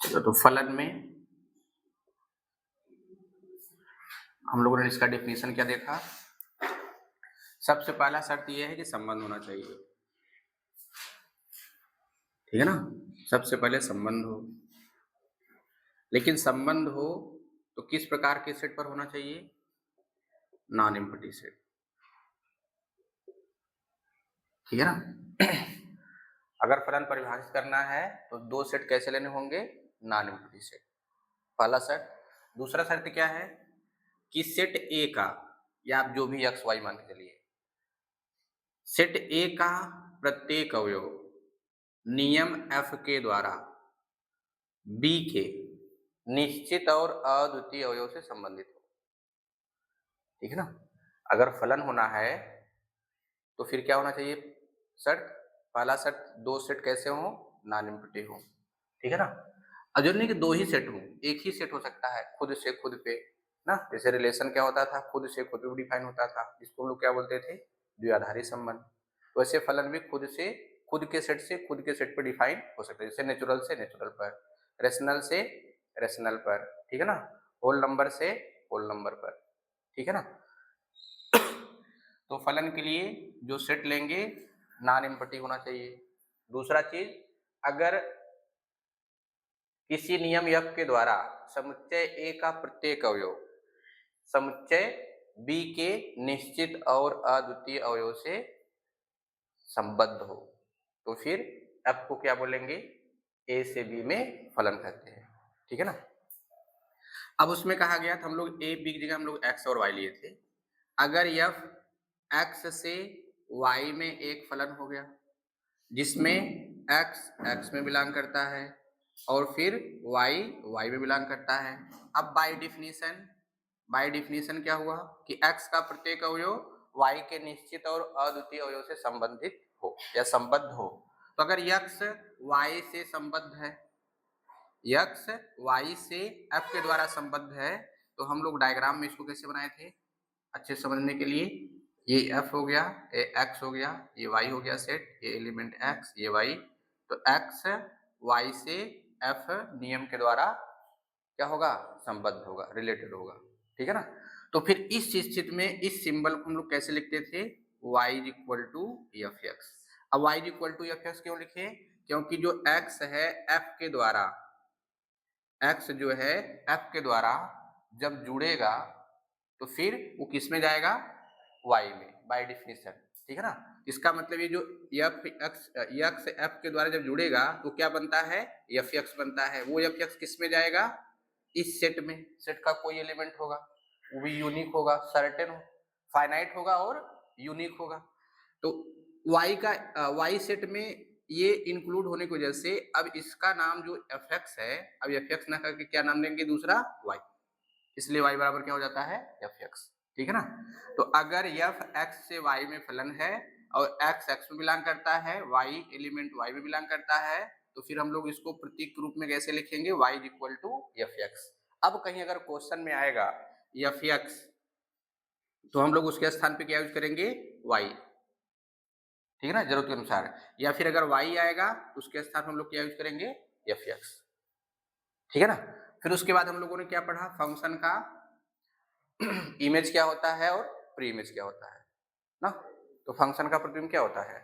तो फलन में हम लोगों ने इसका डेफिनेशन क्या देखा। सबसे पहला शर्त यह है कि संबंध होना चाहिए, ठीक है ना। सबसे पहले संबंध हो, लेकिन संबंध हो तो किस प्रकार के सेट पर होना चाहिए, नॉन एम्प्टी सेट, ठीक है ना। अगर फलन परिभाषित करना है तो दो सेट कैसे लेने होंगे, नॉन एम्प्टी सेट, पहला सेट। दूसरा शर्त क्या है कि सेट ए का, या आप जो भी एक्स वाई मान के चलिए, सेट ए का प्रत्येक अवयव नियम एफ के द्वारा बी के निश्चित और अद्वितीय अवयव से संबंधित हो, ठीक है ना। अगर फलन होना है तो फिर क्या होना चाहिए शर्त, पहला शर्त दो सेट कैसे हो, नॉन एम्प्टी हो, ठीक है ना। अजर नहीं कि दो ही सेट हो, एक ही सेट हो सकता है खुद से खुद पे ना। जैसे रिलेशन क्या होता था, खुद से खुद पे डिफाइन होता था, जिसको हम लोग क्या बोलते थे, द्विआधारी संबंध। वैसे फलन भी खुद से खुद के सेट पे डिफाइन हो सकता है, जैसे नेचुरल से नेचुरल पर, रेशनल से रेशनल पर, ठीक है ना, होल नंबर से होल नंबर पर, ठीक है ना। तो फलन के लिए जो सेट लेंगे नॉन एम्प्टी होना चाहिए। दूसरा चीज, अगर किसी नियम एफ के द्वारा समुच्चय ए का प्रत्येक अवयव समुच्चय बी के निश्चित और अद्वितीय अवयव से संबद्ध हो, तो फिर एफ को क्या बोलेंगे, ए से बी में फलन कहते हैं, ठीक है ना। अब उसमें कहा गया था, हम लोग ए बी की जगह हम लोग एक्स और वाई लिए थे। अगर एफ एक्स से वाई में एक फलन हो गया जिसमें एक्स एक्स में बिलोंग करता है और फिर वाई वाई में बिलोंग करता है। अब बाय डिफिनीशन क्या हुआ कि एक्स का प्रत्येक अवयव वाई के निश्चित और अद्वितीय अवयव से संबंधित हो या संबद्ध हो। तो अगर यक्स वाई से संबद्ध है, यक्स वाई से एफ के द्वारा संबद्ध है, तो हम लोग डायग्राम में इसको कैसे बनाए थे अच्छे समझने के लिए, ये एफ हो गया, ये एक्स हो गया, ये वाई हो गया सेट, ये एलिमेंट एक्स ये वाई, तो एक्स वाई से एफ नियम के द्वारा क्या होगा, संबद्ध होगा, रिलेटेड होगा, ठीक है ना। तो फिर इस स्थिति में इस सिंबल को हम लोग कैसे लिखते थे, y is equal to F X. अब y is equal to F X क्यों लिखे, क्योंकि जो x है f के द्वारा, x जो है f के द्वारा जब जुड़ेगा तो फिर वो किस में जाएगा, y में, बाय डिफिनेशन, ठीक है ना। इसका मतलब ये जो यक्स एफ के द्वारा जब जुड़ेगा तो क्या बनता है, एफ एक्स बनता है। वो एफ एक्स किस में जाएगा, इस सेट में, सेट का कोई एलिमेंट होगा, वो भी यूनिक होगा, सर्टेन हो, फाइनाइट होगा और यूनिक होगा। तो y का y सेट में ये इंक्लूड होने की वजह से अब इसका नाम जो एफ एक्स है, अब एफ एक्स ना करके क्या नाम देंगे दूसरा y, इसलिए y बराबर क्या हो जाता है, एफ एक्स, ठीक है ना। तो अगर एफ एक्स से y में फलन है और x x में बिलोंग करता है, y एलिमेंट y में बिलोंग करता है, तो फिर हम लोग इसको प्रतीक रूप में कैसे लिखेंगे, y is equal to F X. अब कहीं अगर क्वेश्चन में आएगा एफ एक्स, तो हम लोग उसके स्थान पे क्या यूज करेंगे, y, ठीक है ना, जरूरत के अनुसार। या फिर अगर y आएगा तो उसके स्थान पर हम लोग क्या यूज करेंगे, एफ एक्स, ठीक है ना। फिर उसके बाद हम लोगों ने क्या पढ़ा, फंक्शन का इमेज क्या होता है और प्री इमेज क्या होता है ना। तो फंक्शन का प्रतिबिंब क्या होता है,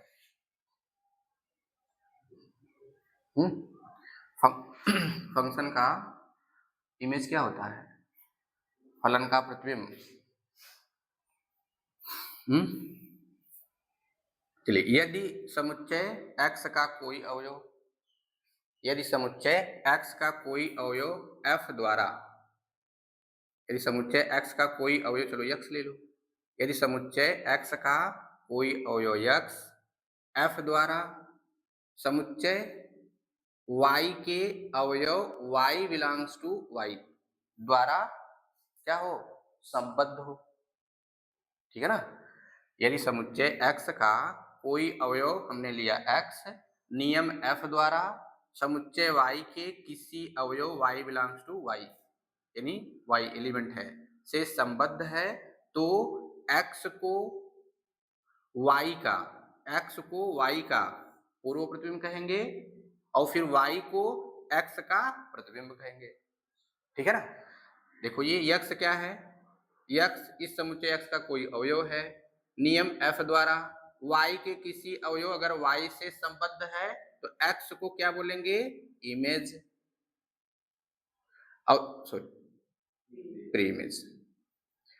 फंक्शन का इमेज क्या होता है, फलन का प्रतिबिंब। चलिए, यदि समुच्चय x का कोई अवयव, यदि समुच्चय x का कोई अवयव f द्वारा, यदि समुच्चय x का कोई अवयव, चलो x ले लो, यदि समुच्चय x का कोई अवयव x f द्वारा समुच्चय y के अवयव y बिलोंग्स टू y द्वारा क्या हो, संबद्ध हो, ठीक है ना। यदि समुच्चय x का कोई अवयव, हमने लिया x, नियम f द्वारा समुच्चय y के किसी अवयव y बिलोंग्स टू y, यानी y एलिमेंट है, से संबद्ध है, तो x को y का पूर्व प्रतिबिंब कहेंगे और फिर y को एक्स का प्रतिबिंब कहेंगे। ठीक है ना। देखो ये यक्स क्या है, यक्स इस समुच्चय एक्स का कोई अवयव है। नियम एफ द्वारा y के किसी अवयव अगर y से संबद्ध है तो x को क्या बोलेंगे, इमेज, सॉरी प्री इमेज।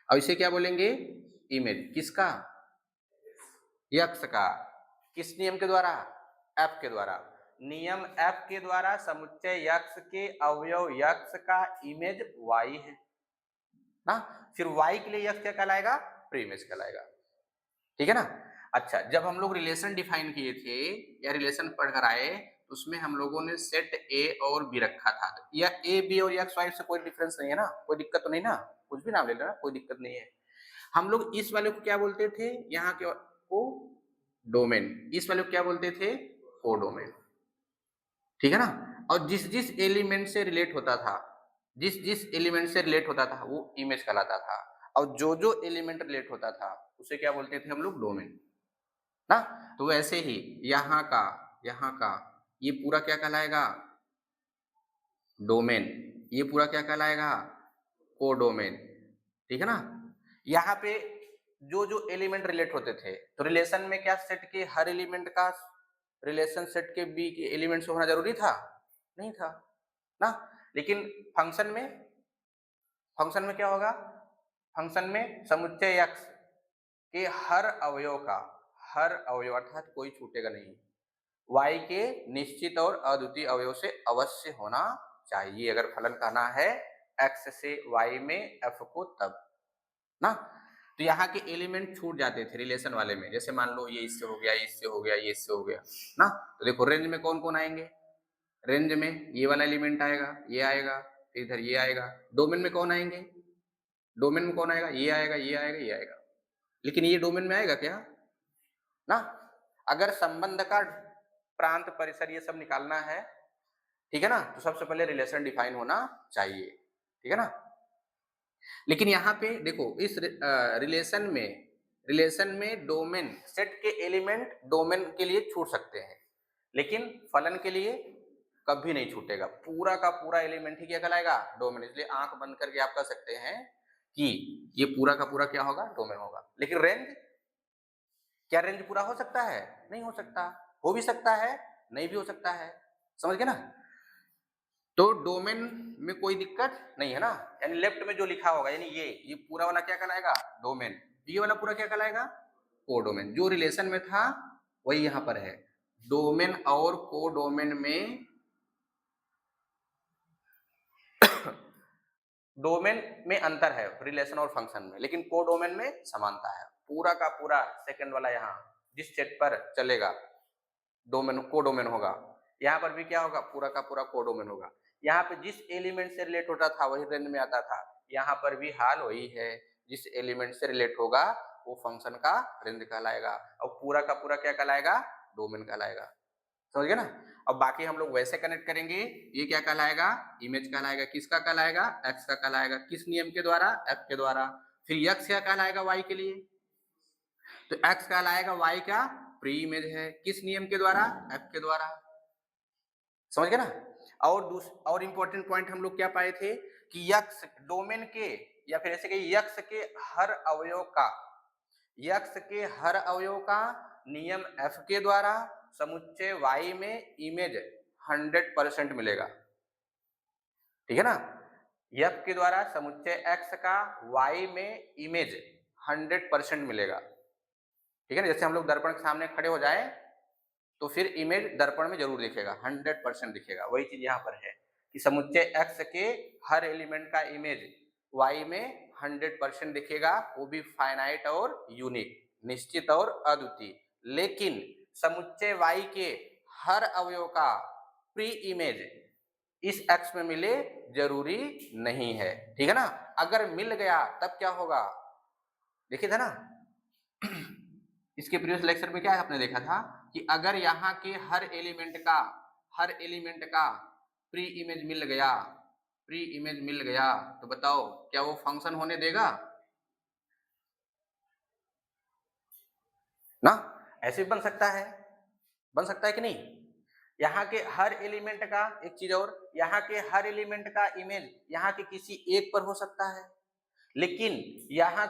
अब इसे क्या बोलेंगे, इमेज किसका, यक्स का। किस नियम के द्वारा, एफ के द्वारा। नियम एफ के द्वारा समुच्चय यक्स के अवयव यक्स का इमेज y है ना। फिर y के लिए यक्स क्या कहलाएगा, प्री इमेज कहलाएगा। ठीक है ना। अच्छा, जब हम लोग रिलेशन डिफाइन किए थे या रिलेशन पढ़कर आए तो उसमें हम लोगों ने सेट ए और बी रखा था। या ए बी और एक्स वाई से कोई डिफरेंस नहीं है ना, कोई दिक्कत तो नहीं ना, कुछ भी नाम ले लेना, कोई दिक्कत नहीं है। हम लोग इस वाले को क्या बोलते थे, यहाँ के को डोमेन, इस वाले को क्या बोलते थे, को डोमेन। ठीक है ना। और जिस जिस एलिमेंट से रिलेट होता था, जिस जिस एलिमेंट से रिलेट होता था वो इमेज कहलाता था। और जो जो एलिमेंट रिलेट होता था उसे क्या बोलते थे हम लोग, डोमेन ना। तो वैसे ही यहाँ का ये पूरा क्या कहलाएगा, डोमेन। ये पूरा क्या कहलाएगा, कोडोमेन। ठीक है ना। यहाँ पे जो जो एलिमेंट रिलेट होते थे तो रिलेशन में क्या सेट के हर एलिमेंट का रिलेशन सेट के बी के एलिमेंट से होना जरूरी था, नहीं था ना। लेकिन फंक्शन में क्या होगा, फंक्शन में समुच्चय एक्स के हर अवयव अर्थात कोई छूटेगा नहीं, y के निश्चित और अद्वितीय अवयव से अवश्य होना चाहिए। अगर फलन कहना है x से y में f को तब ना। तो यहाँ के एलिमेंट छूट जाते थे रिलेशन वाले में, जैसे मान लो ये इससे हो गया, इससे हो गया, ये इससे हो गया ना। तो देखो रेंज में कौन कौन आएंगे, रेंज में ये वाला एलिमेंट आएगा, ये आएगा, फिर इधर ये आएगा। डोमेन में कौन आएंगे, डोमेन में कौन आएगा, ये आएगा, ये आएगा, ये आएगा। लेकिन ये डोमेन में आएगा क्या ना। अगर संबंध का प्रांत परिसर ये सब निकालना है, ठीक है ना, तो सबसे पहले रिलेशन डिफाइन होना चाहिए। ठीक है ना। लेकिन यहाँ पे देखो इस रिलेशन में डोमेन सेट के एलिमेंट डोमेन के लिए छूट सकते हैं, लेकिन फलन के लिए कभी नहीं छूटेगा। पूरा का पूरा एलिमेंट ही क्या कहलाएगा, डोमेन। इसलिए आंख बंद करके आप कह सकते हैं कि ये पूरा का पूरा क्या होगा, डोमेन होगा। लेकिन रेंज, क्या रेंज पूरा हो सकता है, नहीं हो सकता। हो भी सकता है, नहीं भी हो सकता है, समझ गए ना। तो डोमेन में कोई दिक्कत नहीं है ना। यानी लेफ्ट में जो लिखा होगा, यानी ये पूरा वाला क्या कहलाएगा, डोमेन। ये वाला पूरा क्या कहलाएगा, कोडोमेन। जो रिलेशन में था वही यहाँ पर है। डोमेन और कोडोमेन में डोमेन में अंतर है रिलेशन और फंक्शन में, लेकिन कोडोमेन में समानता है। पूरा का पूरा सेकंड वाला यहाँ जिस सेट पर चलेगा डोमेन कोडोमेन होगा, यहाँ पर भी क्या होगा, पूरा का पूरा कोडोमेन होगा। यहाँ पे जिस एलिमेंट से रिलेट होता था वही रेंज में आता था, यहाँ पर भी हाल वही है। जिस एलिमेंट से रिलेट होगा वो फंक्शन का रेंज कहलाएगा, और पूरा का पूरा क्या कहलाएगा, डोमेन कहलाएगा। समझ गए ना। अब बाकी हम लोग वैसे कनेक्ट करेंगे। ये क्या कहलाएगा, इमेज कहलाएगा। किसका कहलाएगा, एक्स का कहलाएगा। किस नियम के द्वारा, एफ के द्वारा। फिर यक्स क्या कहलाएगा, वाई के लिए, तो एक्स कहलाएगा वाई का प्री इमेज है। किस नियम के द्वारा, एफ के द्वारा। समझ गए ना। और इंपॉर्टेंट पॉइंट हम लोग क्या पाए थे कि यक्स डोमेन के, या फिर ऐसे कि यक्स के हर अवयव का, यक्स के हर अवयव का नियम एफ के द्वारा समुच्चय वाई में इमेज 100% मिलेगा। ठीक है ना। एफ के द्वारा समुच्चय एक्स का वाई में इमेज 100% मिलेगा। ठीक है ना। जैसे हम लोग दर्पण के सामने खड़े हो जाए तो फिर इमेज दर्पण में जरूर दिखेगा, 100% दिखेगा। वही चीज यहाँ पर है कि समुच्चय एक्स के हर एलिमेंट का इमेज वाई में 100% दिखेगा, वो भी फाइनाइट और यूनिक, निश्चित और अद्वितीय। लेकिन समुच्चय वाई के हर अवयव का प्री इमेज इस एक्स में मिले जरूरी नहीं है। ठीक है ना। अगर मिल गया तब क्या होगा, देखिए था ना इसके प्रीवियस लेक्चर में क्या आपने देखा था कि अगर यहाँ के हर एलिमेंट का प्री इमेज मिल गया तो बताओ क्या वो फंक्शन होने देगा ना। ऐसे भी बन सकता है कि नहीं। यहाँ के हर एलिमेंट का, एक चीज और, यहाँ के हर एलिमेंट का इमेज यहाँ के किसी एक पर हो सकता है, लेकिन यहाँ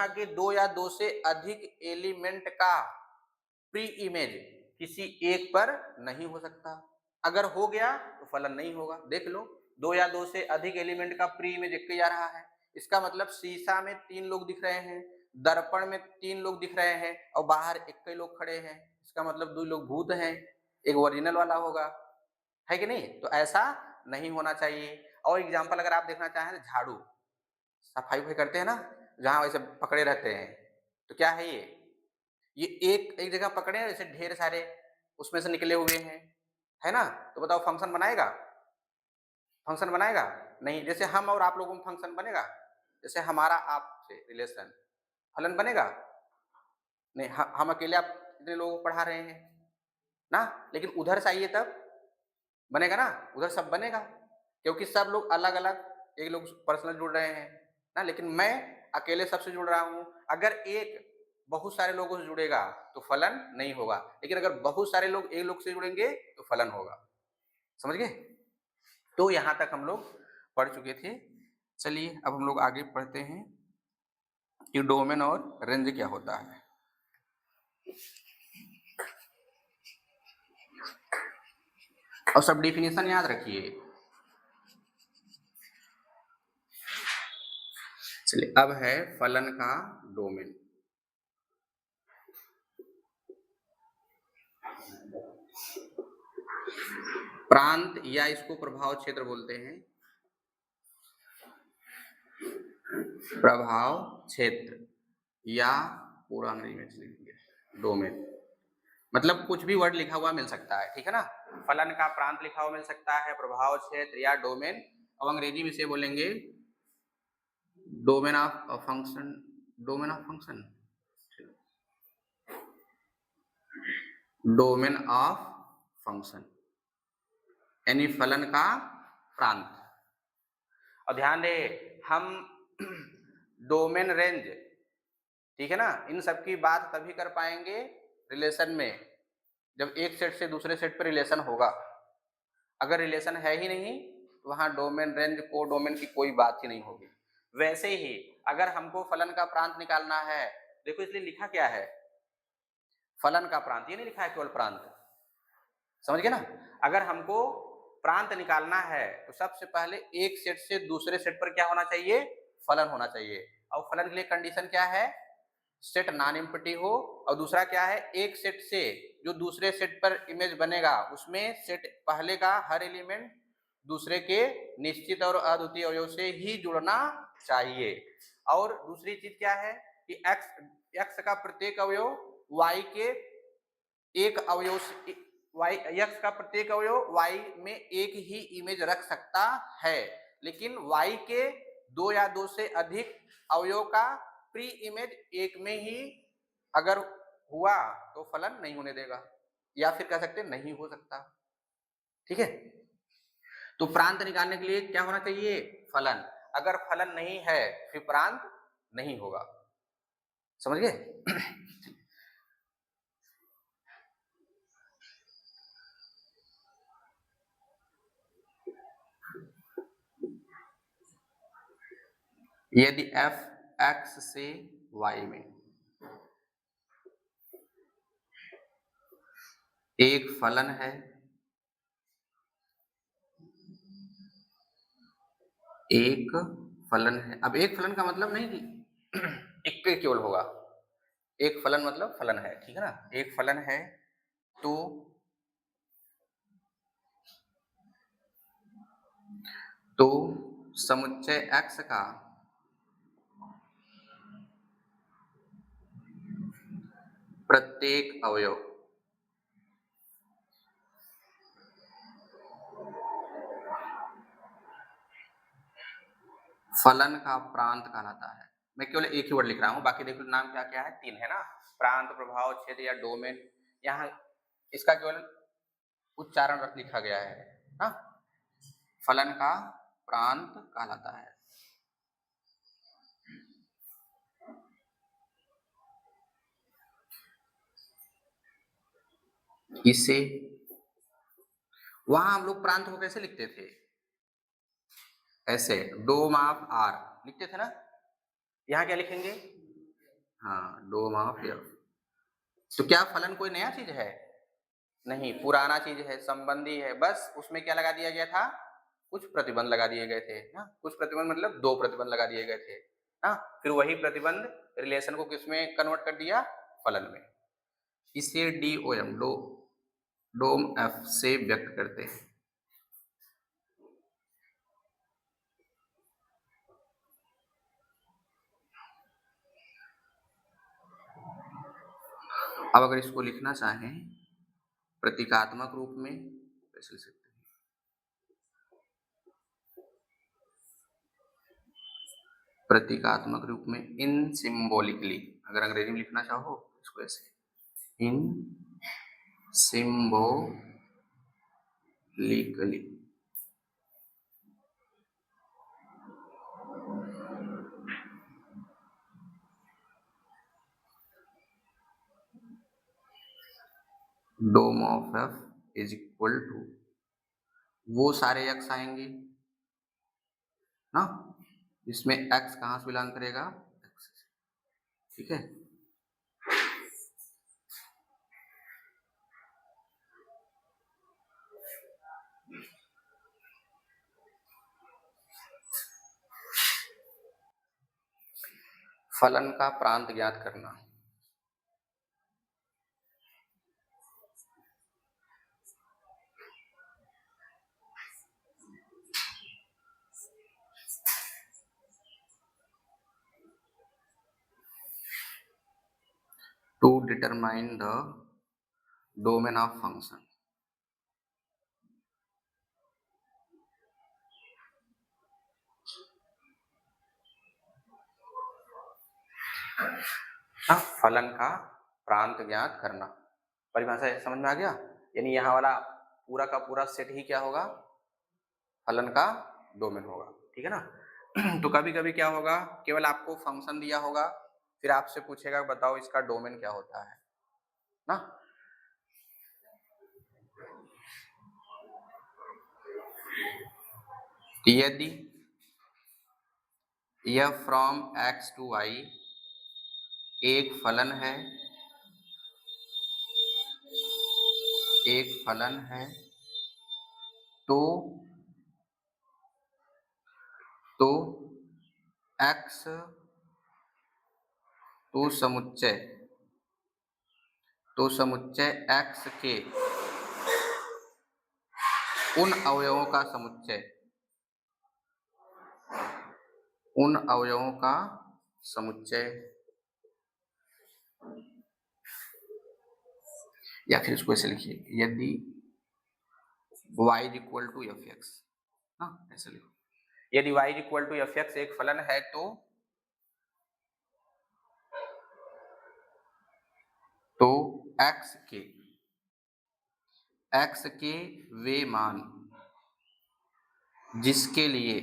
के दो या दो से अधिक एलिमेंट का प्री इमेज किसी एक पर नहीं हो सकता। अगर हो गया तो फलन नहीं होगा। देख लो, दो या दो से अधिक एलिमेंट का प्री इमेज एक जा रहा है, इसका मतलब शीशा में 3 लोग दिख रहे हैं, दर्पण में 3 लोग दिख रहे हैं और बाहर एक लोग खड़े हैं, इसका मतलब 2 लोग भूत हैं, एक ओरिजिनल वाला होगा, है कि नहीं? तो ऐसा नहीं होना चाहिए। और एग्जाम्पल अगर आप देखना चाहें तो झाड़ू, सफाई वफाई करते हैं ना, जहां वैसे पकड़े रहते हैं, तो क्या है ये एक एक जगह पकड़े हैं, जैसे ढेर सारे उसमें से निकले हुए हैं, है ना? तो बताओ फंक्शन बनाएगा? फंक्शन बनाएगा? नहीं। जैसे हम और आप लोगों में फंक्शन बनेगा? जैसे हमारा आपसे रिलेशन, फलन बनेगा? नहीं। हम अकेले आप इतने लोगों को पढ़ा रहे हैं ना, लेकिन उधर से आइए तब बनेगा ना, उधर सब बनेगा, क्योंकि सब लोग अलग अलग, एक लोग पर्सनल जुड़ रहे हैं ना, लेकिन मैं अकेले सबसे जुड़ रहा हूं। अगर एक बहुत सारे लोगों से जुड़ेगा तो फलन नहीं होगा, लेकिन अगर बहुत सारे लोग एक लोग से जुड़ेंगे तो फलन होगा। समझ गए? तो यहां तक हम लोग पढ़ चुके थे। चलिए अब हम लोग आगे पढ़ते हैं कि डोमेन और रेंज क्या होता है। और सब डिफिनेशन याद रखिए। चलिए अब है फलन का डोमेन। प्रांत या इसको प्रभाव क्षेत्र बोलते हैं, प्रभाव क्षेत्र या पूरा अंग्रेजी में लिखेंगे डोमेन, मतलब कुछ भी वर्ड लिखा हुआ मिल सकता है, ठीक है ना? फलन का प्रांत लिखा हुआ मिल सकता है, प्रभाव क्षेत्र या डोमेन। अब अंग्रेजी में से बोलेंगे domain of function, domain of function, domain of function यानी फलन का प्रांत। और ध्यान दे, हम डोमेन रेंज, ठीक है ना, इन सब की बात तभी कर पाएंगे रिलेशन में जब एक सेट से दूसरे सेट पर रिलेशन होगा। अगर रिलेशन है ही नहीं तो वहां डोमेन रेंज को डोमेन की कोई बात ही नहीं होगी। वैसे ही अगर हमको फलन का प्रांत निकालना है, देखो इसलिए लिखा क्या है, फलन का प्रांत, ये नहीं लिखा है केवल प्रांत। समझ गए ना? अगर हमको प्रांत निकालना है तो सबसे पहले एक सेट से दूसरे सेट पर क्या होना चाहिए? फलन होना चाहिए। और फलन के लिए कंडीशन क्या है? सेट नॉन एम्प्टी हो, और दूसरा क्या है? एक सेट से जो दूसरे सेट पर इमेज बनेगा उसमें सेट पहले का हर एलिमेंट दूसरे के निश्चित और अद्वितीय अवयव से ही जुड़ना चाहिए। और दूसरी चीज क्या है कि एक्स का प्रत्येक अवयव वाई के एक अवयव से, वाई एक्स का प्रत्येक अवयव वाई में एक ही इमेज रख सकता है, लेकिन वाई के दो या दो से अधिक अवयव का प्री इमेज एक में ही अगर हुआ तो फलन नहीं होने देगा, या फिर कह सकते नहीं हो सकता। ठीक है? तो प्रांत निकालने के लिए क्या होना चाहिए? फलन। अगर फलन नहीं है फिर प्रांत नहीं होगा। समझ गए? यदि f x से y में एक फलन है, एक फलन है। अब एक फलन का मतलब नहीं कि एक पे केवल होगा, एक फलन मतलब फलन है, ठीक है ना? एक फलन है तो समुच्चय x का प्रत्येक अवयव फलन का प्रांत कहलाता है। मैं केवल एक ही वर्ड लिख रहा हूं, बाकी देखो नाम क्या क्या है, 3 है ना, प्रांत, प्रभाव क्षेत्र या डोमेन। यहाँ इसका केवल उच्चारण रख लिखा गया है ना, फलन का प्रांत कहलाता है। इसे वहां हम लोग प्रांत को कैसे लिखते थे? ऐसे, डोम ऑफ आर लिखते थे ना। यहाँ क्या लिखेंगे? हाँ, डोम ऑफ एफ। तो क्या फलन कोई नया चीज है? नहीं, पुराना चीज है, संबंधी है। बस उसमें क्या लगा दिया गया था? कुछ प्रतिबंध लगा दिए गए थे ना। कुछ प्रतिबंध मतलब 2 प्रतिबंध लगा दिए गए थे ना। फिर वही प्रतिबंध रिलेशन को किसमें कन्वर्ट कर दिया? फलन में। इसे डीओएम, डोम एफ से व्यक्त करते हैं। अब अगर इसको लिखना चाहें प्रतीकात्मक रूप में कैसे लिख सकते हैं? प्रतीकात्मक रूप में इन सिंबॉलिकली, अगर अंग्रेजी में लिखना चाहो इसको ऐसे, in symbolically. Dom of F is equal to, वो सारे एक्स आएंगे ना, इसमें एक्स कहां से बिलोंग करेगा? एक्स से। ठीक है। फलन का प्रांत ज्ञात करना। To determine the domain of function. फलन का प्रांत ज्ञात करना, परिभाषा समझ में आ गया? यानी यहाँ वाला पूरा का पूरा सेट ही क्या होगा? फलन का डोमेन होगा। ठीक है ना। तो कभी कभी क्या होगा, केवल आपको फंक्शन दिया होगा, फिर आपसे पूछेगा बताओ इसका डोमेन क्या होता है ना। यदि यह फ्रॉम एक्स टू वाई एक फलन है, एक फलन है, तो एक्स, तो समुच्चय एक्स के उन अवयवों का समुच्चय, उन अवयवों का समुच्चय, या फिर इसको ऐसे लिखिए, यदि y is equal to F X, ऐसे लिखो, यदि y is equal to F X एक फलन है तो x के वे मान जिसके लिए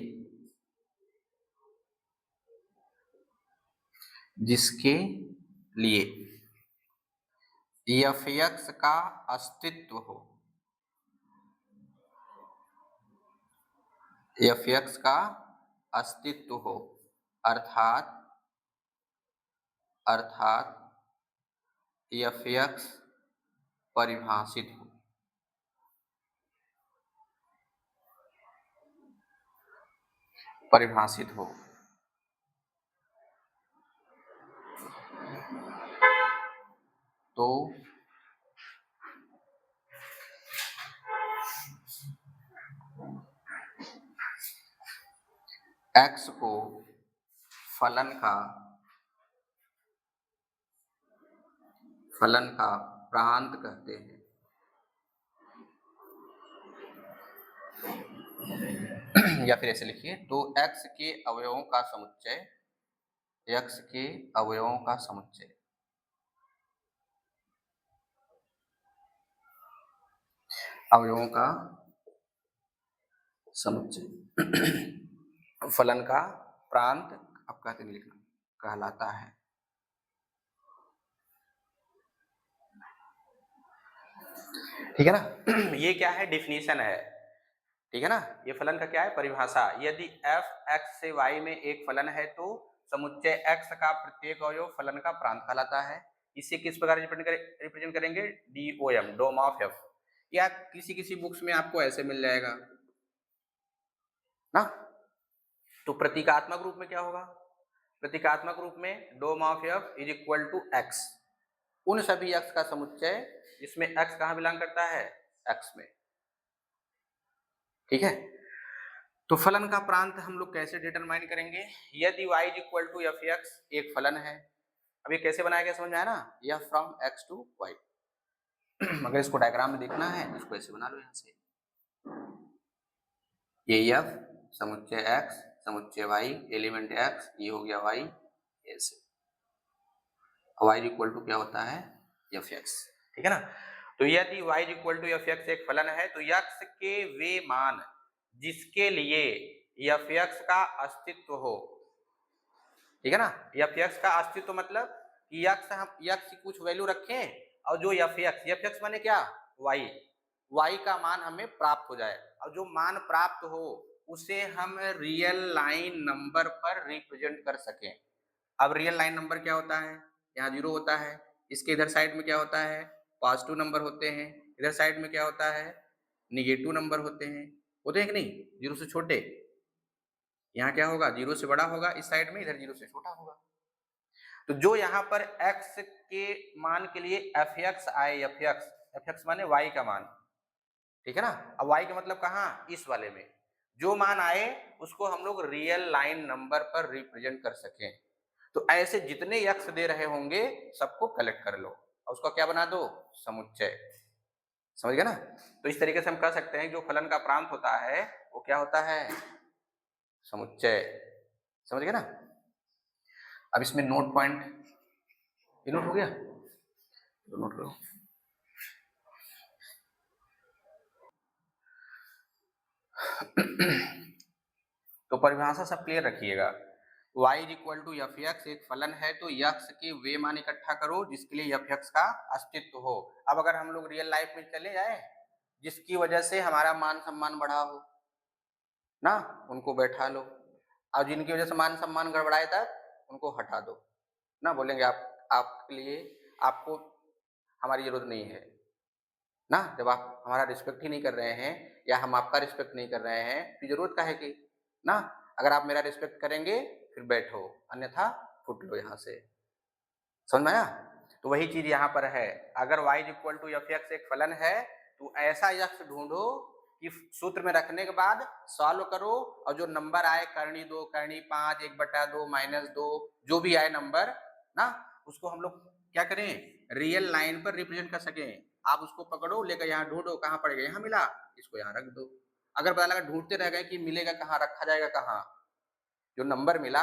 एफ एक्स का अस्तित्व हो, एफ एक्स का अस्तित्व हो, अर्थात एफ एक्स परिभाषित हो, तो x को फलन का प्रांत कहते हैं। या फिर ऐसे लिखिए, तो x के अवयवों का समुच्चय, फलन का प्रांत, अब कहते नहीं लिखना, कहलाता है। ठीक है ना। ये क्या है, डिफिनीशन है, ठीक है ना। ये फलन का क्या है, परिभाषा। यदि f x से y में एक फलन है तो समुच्चय x का प्रत्येक अवयव फलन का प्रांत कहलाता है। इसे किस प्रकार रिप्रेजेंट करेंगे, DOM, डोम ऑफ f, या किसी किसी बुक्स में आपको ऐसे मिल जाएगा ना। तो प्रतीकात्मक रूप में क्या होगा, प्रतीकात्मक रूप में dom of f is equal to x, उन सभी x का समुच्चय जिसमें x कहाँ बिलोंग करता है, x में, ठीक है। तो फलन का प्रांत हम लोग कैसे डिटरमाइन करेंगे, यदि y is equal to F X एक फलन है, अब ये कैसे बनाया गया समझ में आया ना, यह फ्रॉम x टू y। अगर इसको डायग्राम में देखना है इसको ऐसे बना लो, यहाँ से ये f समुच्चय x समुच्चय y एलिमेंट x, ये हो गया y, ऐसे y इज इक्वल टू क्या होता है, एफ एक्स, ठीक है ना। तो यदि y is equal to F X एक फलन है तो x के वे मान जिसके लिए एफ एक्स का अस्तित्व हो, ठीक है ना। एफ एक्स का अस्तित्व मतलब कि x हम x की कुछ वैल्यू रखें और जो एफ एक्स माने क्या, y का मान हमें प्राप्त हो जाए, और जो मान प्राप्त हो उसे हम रियल लाइन नंबर पर रिप्रेजेंट कर सकें। अब रियल लाइन नंबर क्या होता है, यहाँ 0 होता है, इसके इधर साइड में क्या होता है, पॉजिटिव नंबर होते हैं, इधर साइड में क्या होता है, निगेटिव नंबर होते हैं कि नहीं, 0 से छोटे। यहाँ क्या होगा, 0 से बड़ा होगा इस साइड में, इधर 0 से छोटा होगा। तो जो यहाँ पर x के मान के लिए एफ एक्स आए, एफ एक्स माने y का मान, ठीक है ना। अब y का मतलब कहाँ, इस वाले में जो मान आए उसको हम लोग रियल लाइन नंबर पर रिप्रेजेंट कर सकें। तो ऐसे जितने x दे रहे होंगे सबको कलेक्ट कर लो और उसका क्या बना दो, समुच्चय, समझ गए ना। तो इस तरीके से हम कह सकते हैं जो फलन का प्रांत होता है वो क्या होता है, समुच्चय, समझ गए ना। अब इसमें नोट पॉइंट, ये नोट हो गया, तो नोट करो। तो परिभाषा सब क्लियर रखिएगा, y is equal to F X एक फलन है तो x के वे मान इकट्ठा करो जिसके लिए एफ एक्स का अस्तित्व हो। अब अगर हम लोग रियल लाइफ में चले जाए जिसकी वजह से हमारा मान सम्मान बढ़ा हो ना, उनको बैठा लो, और जिनकी वजह से मान सम्मान गड़बड़ाए तक उनको हटा दो ना, बोलेंगे आपके लिए आपको हमारी जरूरत नहीं है ना। जब आप हमारा रिस्पेक्ट ही नहीं कर रहे हैं या हम आपका रिस्पेक्ट नहीं कर रहे हैं तो जरूरत काहे की ना। अगर आप मेरा रिस्पेक्ट करेंगे फिर बैठो, अन्यथा फुट लो यहाँ से, समझ में आया। तो वही चीज यहाँ पर है, अगर y is equal to F X एक फलन है तो ऐसा x ढूंढो कि सूत्र में रखने के बाद सॉल्व करो और जो नंबर आए करनी 2 करनी 5 1/2 -2 जो भी आए नंबर ना, उसको हम लोग क्या करें, रियल लाइन पर रिप्रेजेंट कर सकें। आप उसको पकड़ो लेकर यहाँ ढूंढो, कहाँ पड़ेगा, यहाँ मिला, इसको यहाँ रख दो। अगर पता लगा ढूंढते रह गए कि मिलेगा कहाँ, रखा जाएगा कहाँ, जो नंबर मिला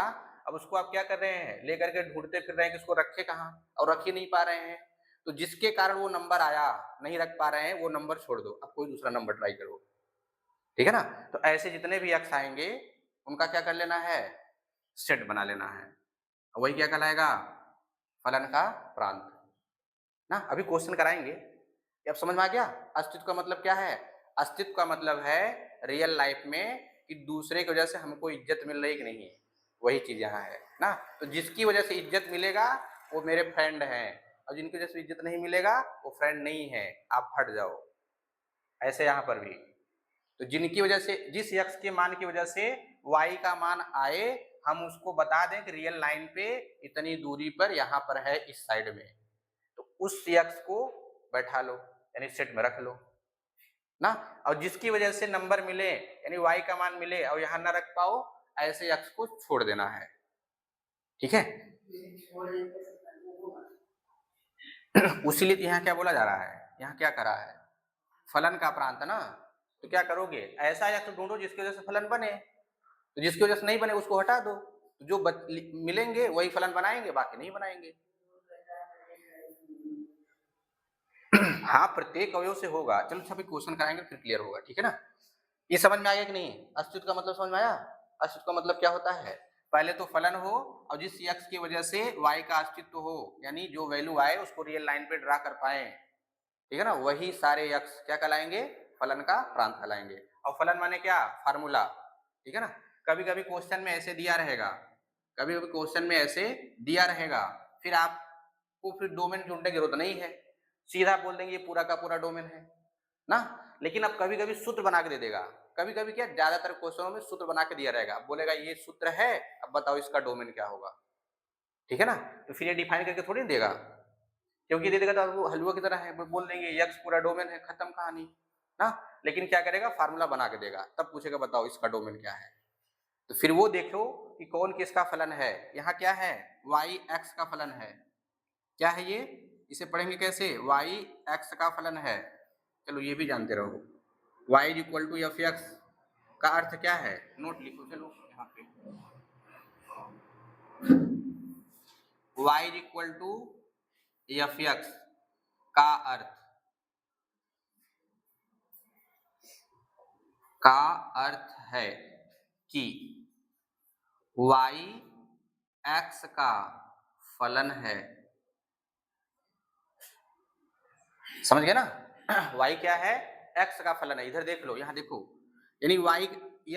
अब उसको आप क्या कर रहे हैं, लेकर के ढूंढते फिर रहे हैं कि उसको रखे कहाँ, और रख ही नहीं पा रहे हैं। तो जिसके कारण वो नंबर आया नहीं रख पा रहे हैं वो नंबर छोड़ दो, अब कोई दूसरा नंबर ट्राई करो, ठीक है ना। तो ऐसे जितने भी एक्स आएंगे उनका क्या कर लेना है, सेट बना लेना है, वही क्या कहलाएगा, फलन का प्रांत ना। अभी क्वेश्चन कराएंगे, अब समझ में आ गया अस्तित्व का मतलब क्या है। अस्तित्व का मतलब है रियल लाइफ में कि दूसरे की वजह से हमको इज्जत मिल रही कि नहीं, वही चीज यहाँ है ना। तो जिसकी वजह से इज्जत मिलेगा वो मेरे फ्रेंड हैं, और जिनकी वजह से इज्जत नहीं मिलेगा वो फ्रेंड नहीं है, आप हट जाओ। ऐसे यहाँ पर भी, तो जिनकी वजह से, जिस यक्ष के मान की वजह से y का मान आए, हम उसको बता दें कि रियल लाइन पे इतनी दूरी पर यहाँ पर है इस साइड में, तो उस यक्ष को बैठा लो यानी सेट में रख लो ना। और जिसकी वजह से नंबर मिले यानी y का मान मिले और यहाँ ना रख पाओ, ऐसे यक्ष को छोड़ देना है, ठीक है। उसीलिए यहाँ क्या बोला जा रहा है, यहाँ क्या करा है, फलन का प्रांत ना। तो क्या करोगे, ऐसा यक्ष ढूंढो जिसकी वजह से फलन बने, तो जिसकी वजह से नहीं बने उसको हटा दो, तो जो मिलेंगे वही फलन बनाएंगे, बाकी नहीं बनाएंगे। हाँ प्रत्येक अवयव से होगा, चलो सभी क्वेश्चन कराएंगे फिर क्लियर होगा, ठीक है ना। ये समझ में आ गया कि नहीं, अस्तित्व का मतलब समझ में आया। अस्तित्व का मतलब क्या होता है, पहले तो फलन हो और जिस x की वजह से y का अस्तित्व हो, यानी जो वैल्यू आए उसको रियल लाइन पे ड्रा कर पाए, ठीक है ना, वही सारे यक्स क्या कहलाएंगे, फलन का प्रांत कहलाएंगे। और फलन माने क्या, फार्मूला, ठीक है ना। कभी कभी क्वेश्चन में ऐसे दिया रहेगा, कभी कभी क्वेश्चन में ऐसे दिया रहेगा, फिर आपको फिर डोमेन ढूंढने की जरूरत नहीं है, सीधा बोल देंगे ये पूरा का पूरा डोमेन है ना। लेकिन अब कभी कभी सूत्र बना के दे देगा, कभी कभी क्या, ज्यादातर क्वेश्चनों में सूत्र बना के दिया रहेगा, बोलेगा ये सूत्र है, अब बताओ इसका डोमेन क्या होगा, ठीक है ना। तो फिर ये डिफाइन करके थोड़ी देगा, क्योंकि दे देगा तो वो हलवा की तरह है, बोल देंगे यक्स पूरा डोमेन है, खत्म कहानी ना। लेकिन क्या करेगा, फार्मूला बना के देगा, तब पूछेगा बताओ इसका डोमेन क्या है। तो फिर वो देखो कि कौन किसका फलन है। यहाँ क्या है, वाई एक्स का फलन है, क्या है ये, इसे पढ़ेंगे कैसे, वाई एक्स का फलन है। चलो ये भी जानते रहो, Y is equal to F X का अर्थ क्या है, नोट लिखो चलो यहाँ पे, Y is equal to F X का अर्थ है कि y x का फलन है, समझ गए ना। y क्या है, x का फलन है, इधर देख लो, यहाँ देखो, यानी y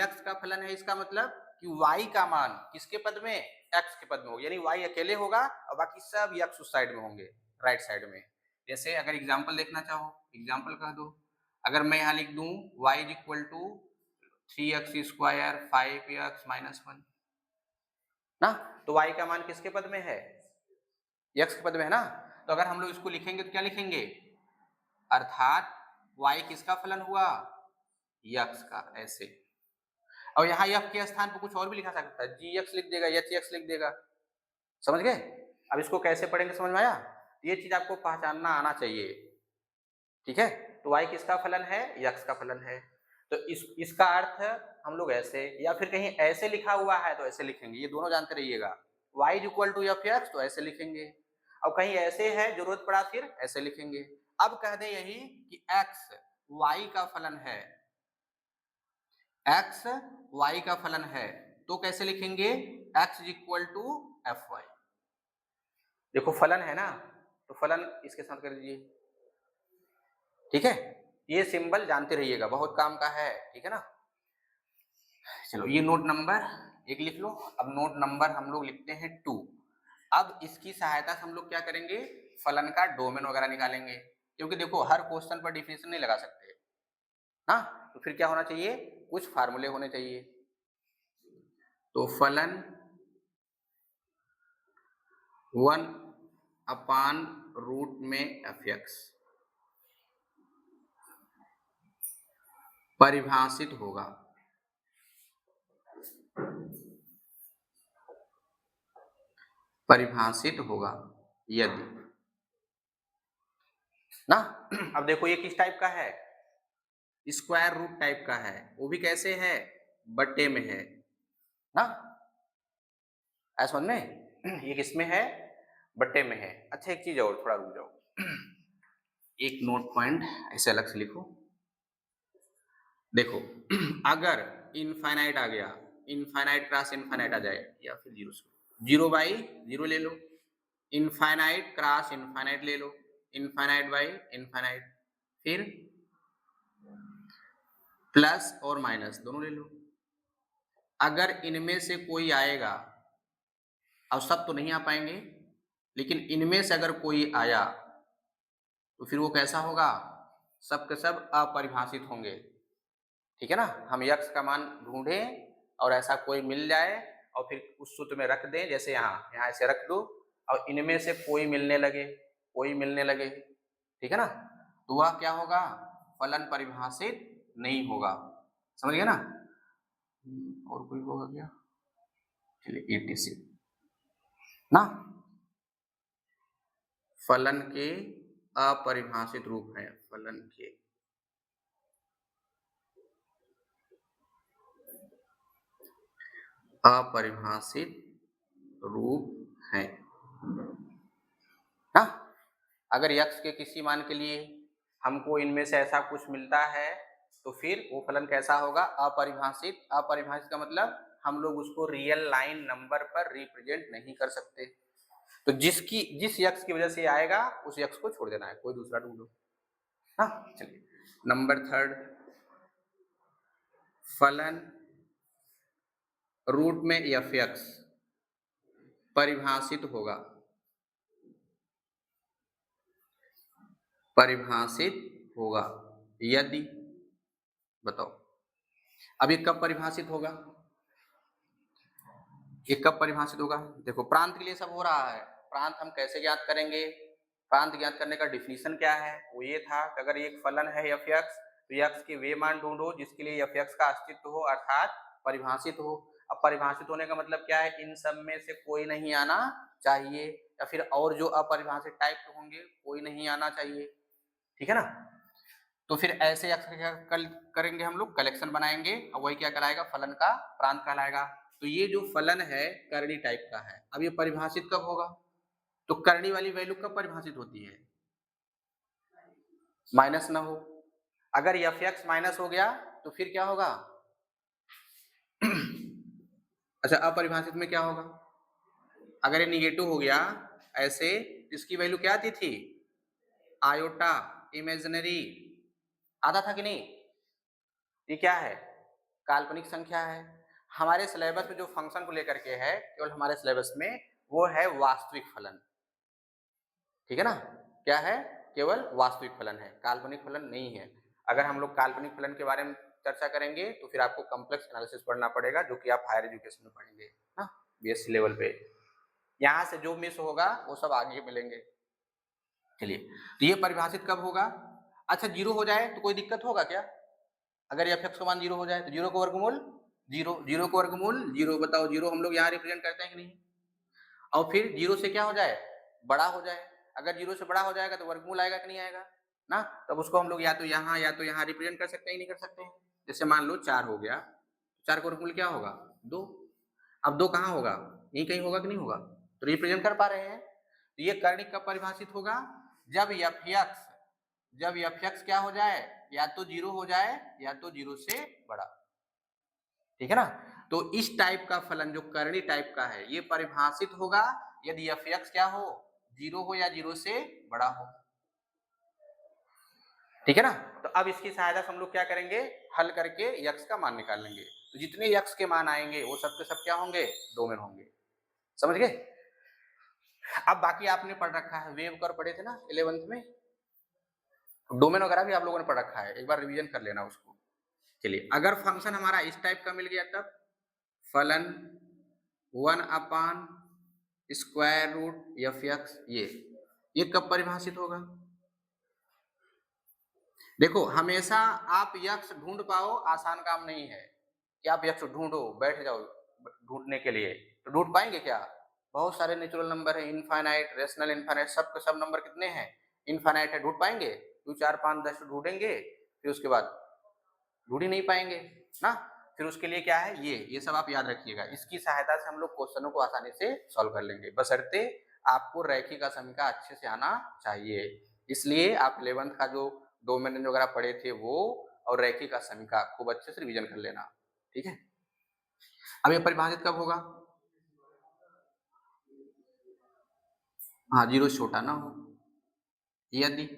x का फलन है, इसका मतलब कि y का मान किसके पद में, x के पद में होगा, यानी y अकेले होगा और बाकी सब x उस साइड में होंगे, राइट साइड में। जैसे अगर एग्जाम्पल देखना चाहो, एग्जाम्पल कह दो, अगर मैं यहाँ लिख दूं y is equal to 3x square 5x minus 1 ना, तो y का मान किसके पद में है, x के पद में है ना। तो अगर हम लोग इसको लिखेंगे तो क्या लिखेंगे, अर्थात y किसका फलन हुआ, x का, ऐसे। और यहाँ f के स्थान पर कुछ और भी लिखा सकता है, gx लिख देगा, hx लिख देगा, समझ गए। अब इसको कैसे पढ़ेंगे समझ में आया, ये चीज आपको पहचानना आना चाहिए, ठीक है। तो y किसका फलन है, x का फलन है, तो इसका अर्थ हम लोग ऐसे, या फिर कहीं ऐसे लिखा हुआ है तो ऐसे लिखेंगे, ये दोनों जानते रहिएगा, y is equal to F X तो ऐसे लिखेंगे, और कहीं ऐसे है जरूरत पड़ा फिर ऐसे लिखेंगे। अब कह दे यही कि x y का फलन है, x y का फलन है, तो कैसे लिखेंगे, x is equal to F Y. देखो फलन है ना, तो फलन इसके साथ कर दीजिए, ठीक है। ये सिंबल जानते रहिएगा, बहुत काम का है, ठीक है ना। चलो ये नोट नंबर 1 लिख लो। अब नोट नंबर हम लोग लिखते हैं 2। अब इसकी सहायता से हम लोग क्या करेंगे, फलन का डोमेन वगैरह निकालेंगे, क्योंकि देखो हर क्वेश्चन पर डिफिनेशन नहीं लगा सकते ना, तो फिर क्या होना चाहिए, कुछ फार्मूले होने चाहिए। तो फलन 1/रूट में एफ एक्स परिभाषित होगा, यदि ना। अब देखो ये किस टाइप का है, स्क्वायर रूट टाइप का है, वो भी कैसे है, बट्टे में है ना, ऐसा समझ में। ये किसमें है, बट्टे में है। अच्छा एक चीज और, थोड़ा रुक जाओ, एक नोट पॉइंट ऐसे अलग से लिखो। देखो अगर इनफाइनाइट आ गया, इनफाइनाइट क्रॉस इनफाइनाइट आ जाए, या फिर 0 बाई 0 ले लो, इनफाइनाइट क्रॉस इनफाइनाइट ले लो, इनफाइनाइट बाई इनफाइनाइट, फिर प्लस और माइनस दोनों ले लो। अगर इनमें से कोई आएगा, अब सब तो नहीं आ पाएंगे, लेकिन इनमें से अगर कोई आया तो फिर वो कैसा होगा, सब के सब अपरिभाषित होंगे, ठीक है ना। हम यक्स का मान ढूंढें और ऐसा कोई मिल जाए और फिर उस सूत्र में रख दें, जैसे यहाँ ऐसे रख दो, और इनमें से कोई मिलने लगे, ठीक है ना, तो वह क्या होगा, फलन परिभाषित नहीं होगा, समझ गए ना। और कोई होगा क्या, चलिए ETC ना, फलन के अपरिभाषित रूप है, फलन के अपरिभाषित रूप है ना। अगर यक्स के किसी मान के लिए हमको इनमें से ऐसा कुछ मिलता है तो फिर वो फलन कैसा होगा, अपरिभाषित। अपरिभाषित का मतलब हम लोग उसको रियल लाइन नंबर पर रिप्रेजेंट नहीं कर सकते, तो जिस यक्स की वजह से आएगा उस यक्स को छोड़ देना है, कोई दूसरा ढूंढो, ना। चलिए नंबर थर्ड, फलन रूट में एफ एक्स परिभाषित होगा, परिभाषित होगा यदि, बताओ अब ये कब परिभाषित होगा, ये कब परिभाषित होगा। देखो प्रांत के लिए सब हो रहा है, प्रांत हम कैसे ज्ञात करेंगे, प्रांत ज्ञात करने का डिफिनीशन क्या है, वो ये था कि अगर एक फलन है एफ एक्स तो एक्स के वे मान ढूंढो जिसके लिए एफ एक्स का अस्तित्व हो अर्थात परिभाषित हो। अब परिभाषित होने का मतलब क्या है, इन सब में से कोई नहीं आना चाहिए, या फिर और जो अपरिभाषित टाइप के होंगे कोई नहीं आना चाहिए, ठीक है ना। तो फिर ऐसे एक्स क्या करेंगे हम लोग, कलेक्शन बनाएंगे और वही क्या कहलाएगा, फलन का प्रांत कहलाएगा। तो ये जो फलन है करणी टाइप का है। अब ये परिभाषित कब होगा, तो करणी वाली वैल्यू कब परिभाषित होती है, माइनस ना हो। अगर एफ एक्स माइनस हो गया तो फिर क्या होगा अच्छा अपरिभाषित में क्या होगा, अगर ये निगेटिव हो गया ऐसे, इसकी वैल्यू क्या आती थी, आयोटा, इमेजिनरी, आधा था कि नहीं। ये क्या है, काल्पनिक संख्या है। हमारे सिलेबस में जो फंक्शन को लेकर के है, केवल हमारे सिलेबस में वो है वास्तविक फलन, ठीक है ना। क्या है, केवल वास्तविक फलन है, काल्पनिक फलन नहीं है। अगर हम लोग काल्पनिक फलन के बारे में चर्चा करेंगे तो फिर आपको कॉम्प्लेक्स एनालिसिस पढ़ना पड़ेगा, जो कि आप हायर एजुकेशन में पढ़ेंगे ना, बीएससी लेवल पे। यहाँ से जो मिस होगा वो सब आगे मिलेंगे। चलिए तो ये परिभाषित कब होगा, अच्छा जीरो हो जाए तो कोई दिक्कत होगा क्या, अगर एफ एक्स का मान जीरो हो जाए तो जीरो को वर्गमूल जीरो, जीरो को वर्गमूल जीरो, बताओ जीरो हम लोग यहाँ रिप्रेजेंट करते हैं कि नहीं। और फिर जीरो से क्या हो जाए, बड़ा हो जाए, अगर जीरो से बड़ा हो जाएगा तो वर्गमूल आएगा कि नहीं आएगा ना, तब उसको हम लोग या तो यहाँ रिप्रेजेंट कर सकते हैं, नहीं कर सकते हैं। जैसे मान लो 4 हो गया, 4 का वर्गमूल क्या होगा 2, अब 2 कहाँ होगा, यहीं कहीं होगा कि नहीं होगा, तो रिप्रेजेंट कर पा रहे हैं। तो ये कर्णिक कब परिभाषित होगा, जब एफ एक्स क्या हो जाए, या तो जीरो हो जाए या तो जीरो से बड़ा, ठीक है ना। तो इस टाइप का फलन जो करणी टाइप का है ये परिभाषित होगा यदि एफ एक्स क्या हो, जीरो हो या जीरो से बड़ा हो, ठीक है ना। तो अब इसकी सहायता से हम लोग क्या करेंगे, हल करके यक्स का मान निकाल लेंगे। तो जितने यक्स के मान आएंगे वो सब के सब क्या होंगे, डोमेन होंगे, समझ गए। अब बाकी आपने पढ़ रखा है, वेव कर्व पढ़े थे ना 11th में, डोमेन वगैरह भी आप लोगों ने पढ़ रखा है, एक बार रिवीजन कर लेना उसको। चलिए अगर फंक्शन हमारा इस टाइप का मिल गया तब फलन 1/√, एफ एक्स, ये कब परिभाषित होगा। देखो हमेशा आप यक्स ढूंढ पाओ आसान काम नहीं है कि आप यक्स ढूंढो, बैठ जाओ ढूंढने के लिए, तो ढूंढ पाएंगे क्या, बहुत सारे नेचुरल नंबर है, इनफाइनाइट, रेशनल इनफाइनाइट, सब के सब नंबर कितने हैं, इनफाइनाइट है, ढूंढ पाएंगे, 2 4 5 10 ढूंढेंगे, फिर उसके बाद ढूंढ ही नहीं पाएंगे ना। फिर उसके लिए क्या है, ये सब आप याद रखिएगा, इसकी सहायता से हम लोग क्वेश्चनों को आसानी से सॉल्व कर लेंगे, बशर्ते आपको रैखिक समीकरण अच्छे से आना चाहिए। इसलिए आप 11th का जो डोमेन वगैरह पढ़े थे वो और रैखिक समीकरण खूब अच्छे से रिवीजन कर लेना, ठीक है। अब ये परिभाषित कब होगा, हाँ जीरो छोटा ना हो, यदि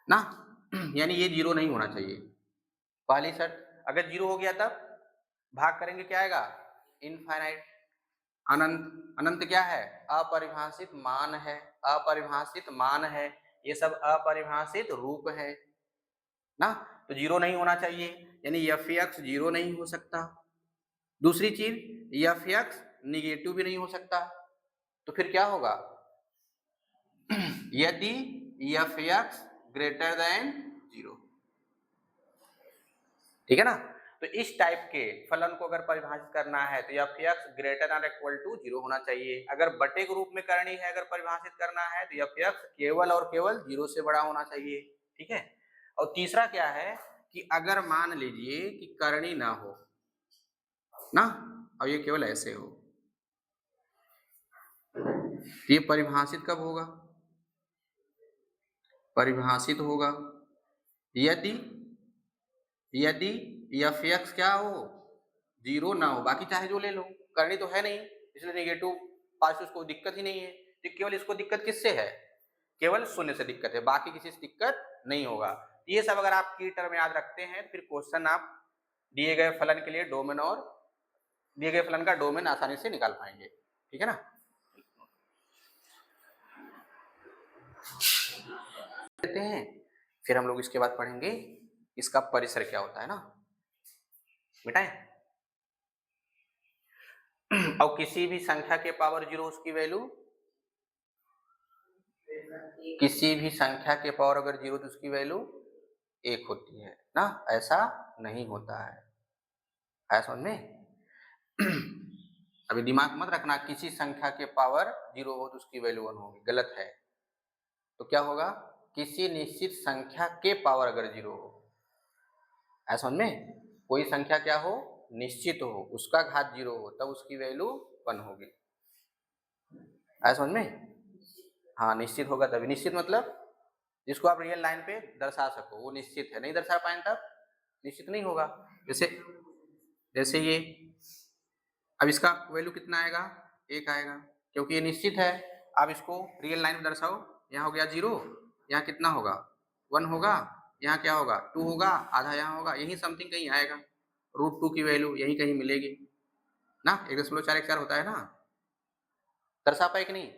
ना यानी ये जीरो नहीं होना चाहिए, पहली शर्त। अगर जीरो हो गया तब भाग करेंगे क्या आएगा, इनफाइनाइट, अनंत, अनंत क्या है, अपरिभाषित मान है, अपरिभाषित मान है, ये सब अपरिभाषित रूप है ना। तो जीरो नहीं होना चाहिए, यानी एफ एक्स जीरो नहीं हो सकता। दूसरी चीज एफ एक्स निगेटिव भी नहीं हो सकता, तो फिर क्या होगा यदि F x greater than zero, ठीक है ना। तो इस टाइप के फलन को अगर परिभाषित करना है तो एफ एक्स ग्रेटर और इक्वल टू जीरो होना चाहिए। अगर बटे के रूप में करनी है, अगर परिभाषित करना है तो एफ एक्स केवल और केवल जीरो से बड़ा होना चाहिए, ठीक है। और तीसरा क्या है कि अगर मान लीजिए कि करनी ना हो ना, और ये केवल ऐसे हो, तो ये परिभाषित कब होगा, परिभाषित होगा यदि एफ एक्स क्या हो, जीरो ना हो, बाकी चाहे जो ले लो, करनी तो है नहीं, इसलिए नेगेटिव पास उसको दिक्कत ही नहीं है। तो केवल इसको दिक्कत किससे है, केवल शून्य से दिक्कत है, बाकी किसी से दिक्कत नहीं होगा। ये सब अगर आप की टर्म याद रखते हैं फिर क्वेश्चन आप दिए गए फलन के लिए डोमेन और दिए गए फलन का डोमेन आसानी से निकाल पाएंगे। ठीक है ना। लेते हैं फिर हम लोग इसके बाद पढ़ेंगे इसका परिसर क्या होता है ना, मिटाएं। और किसी भी संख्या के पावर 0 उसकी वैल्यू, किसी भी संख्या के पावर अगर 0 तो उसकी वैल्यू 1 होती है ना, ऐसा नहीं होता है समझ में। अभी दिमाग मत रखना किसी संख्या के पावर 0 हो तो उसकी वैल्यू 1 होगी, गलत है। तो क्या होगा, किसी निश्चित संख्या के पावर अगर 0 हो, ऐसा समझ में, कोई संख्या क्या हो, निश्चित हो, उसका घात 0 हो तब उसकी वैल्यू 1 होगी, ऐसा समझ में। हाँ निश्चित होगा तभी, निश्चित मतलब जिसको आप रियल लाइन पे दर्शा सको वो निश्चित है, नहीं दर्शा पाए तब निश्चित नहीं होगा। जैसे जैसे ये, अब इसका वैल्यू कितना आएगा, 1 आएगा क्योंकि ये निश्चित है। अब इसको रियल लाइन में दर्शाओ, यहाँ हो गया 0, यहाँ कितना होगा 1 होगा, यहाँ क्या होगा 2 होगा, आधा यहाँ होगा, यही समथिंग कहीं आएगा, √2 की वैल्यू यही कहीं मिलेगी ना, 1.414 होता है ना, दर्शा पाए कि नहीं।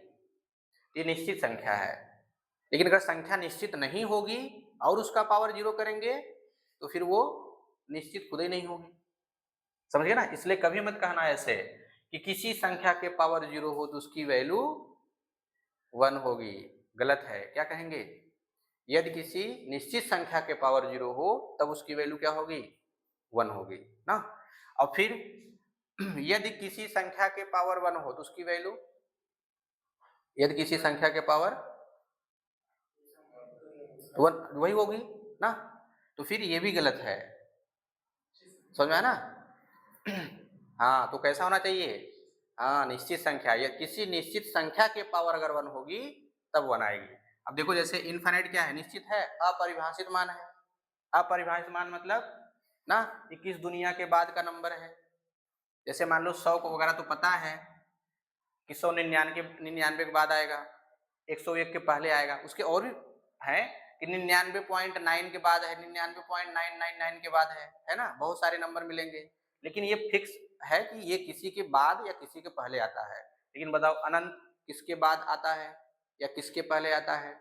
ये निश्चित संख्या है, लेकिन अगर संख्या निश्चित नहीं होगी और उसका पावर 0 करेंगे तो फिर वो निश्चित खुद ही नहीं होगी, समझ गए ना। इसलिए कभी मत कहना ऐसे कि किसी संख्या के पावर 0 हो तो उसकी वैल्यू 1 होगी, गलत है। क्या कहेंगे, यदि किसी निश्चित संख्या के पावर 0 हो तब उसकी वैल्यू क्या होगी, 1 होगी ना। और फिर यदि किसी संख्या के पावर 1 हो तो उसकी वैल्यू, यदि किसी संख्या के पावर 1 वही होगी ना, तो फिर ये भी गलत है, समझ में आया ना। हाँ तो कैसा होना चाहिए, हाँ निश्चित संख्या, या किसी निश्चित संख्या के पावर अगर 1 होगी तब 1 आएगी। अब देखो जैसे इनफाइनाइट क्या है, निश्चित है, अपरिभाषित मान है। अपरिभाषित मान मतलब ना कि किस दुनिया के बाद का नंबर है। जैसे मान लो 100 को वगैरह तो पता है कि 199 के बाद आएगा, 101 के पहले आएगा, उसके और भी है कि 99.9 के बाद है, 99.999 के बाद है ना, बहुत सारे नंबर मिलेंगे, लेकिन ये फिक्स है कि ये किसी के बाद या किसी के पहले आता है। लेकिन बताओ अनंत किसके बाद आता है या किसके पहले आता है